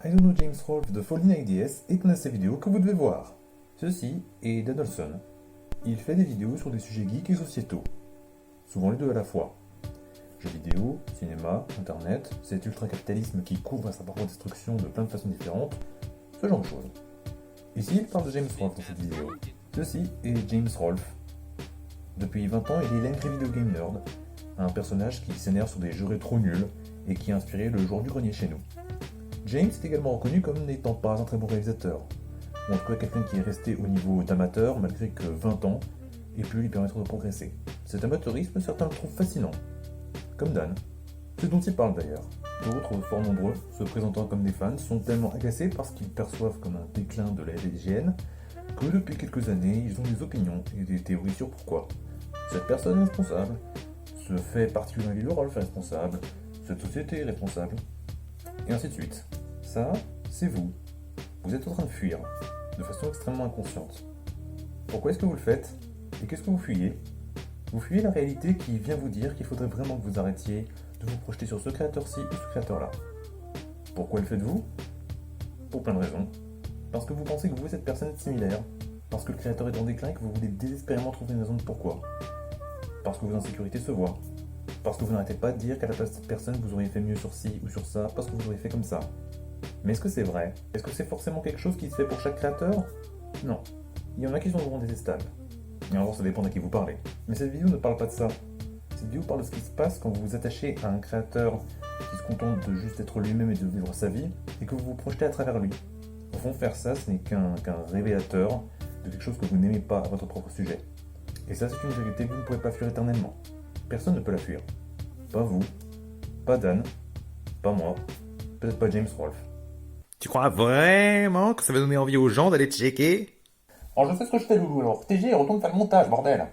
I don't know James Rolfe de Falling IDS est un de ces vidéos que vous devez voir. Ceci est Dadolson. Il fait des vidéos sur des sujets geeks et sociétaux, souvent les deux à la fois. Jeux vidéo, cinéma, internet, cet ultra-capitalisme qui couvre sa propre destruction de plein de façons différentes, ce genre de choses. Ici, il parle de James Rolfe dans cette vidéo. Ceci est James Rolfe. Depuis 20 ans, il est l'Angry Video Game Nerd, un personnage qui s'énerve sur des jeux rétro nuls et qui a inspiré le jour du grenier chez nous. James est également reconnu comme n'étant pas un très bon réalisateur, ou en tout cas quelqu'un qui est resté au niveau d'amateur malgré que 20 ans ait pu lui permettre de progresser. Cet amateurisme, certains le trouvent fascinant, comme Dan, ce dont il parle d'ailleurs. D'autres, fort nombreux, se présentant comme des fans, sont tellement agacés parce qu'ils perçoivent comme un déclin de la LGN que depuis quelques années, ils ont des opinions et des théories sur pourquoi. Cette personne est responsable, ce fait particulier de Rolfe est responsable, cette société est responsable, et ainsi de suite. Ça, c'est vous. Vous êtes en train de fuir, de façon extrêmement inconsciente. Pourquoi est-ce que vous le faites? Et qu'est-ce que vous fuyez? Vous fuyez la réalité qui vient vous dire qu'il faudrait vraiment que vous arrêtiez de vous projeter sur ce créateur-ci ou ce créateur-là. Pourquoi le faites-vous? Pour plein de raisons. Parce que vous pensez que vous et cette personne êtes similaires. Parce que le créateur est en déclin et que vous voulez désespérément trouver une raison de pourquoi. Parce que vos insécurités se voient. Parce que vous n'arrêtez pas de dire qu'à la place de cette personne, vous auriez fait mieux sur ci ou sur ça, parce que vous auriez fait comme ça. Mais est-ce que c'est vrai? Est-ce que c'est forcément quelque chose qui se fait pour chaque créateur? Non. Il y en a qui sont vraiment détestables. Et alors ça dépend de qui vous parlez. Mais cette vidéo ne parle pas de ça. Cette vidéo parle de ce qui se passe quand vous vous attachez à un créateur qui se contente de juste être lui-même et de vivre sa vie, et que vous vous projetez à travers lui. Au fond, faire ça, ce n'est qu'un révélateur de quelque chose que vous n'aimez pas à votre propre sujet. Et ça, c'est une vérité que vous ne pouvez pas fuir éternellement. Personne ne peut la fuir. Pas vous, pas Dan, pas moi, peut-être pas James Rolfe. Tu crois vraiment que ça va donner envie aux gens d'aller checker? Alors je sais ce que je fais, Loulou, alors TG, retourne faire le montage, bordel.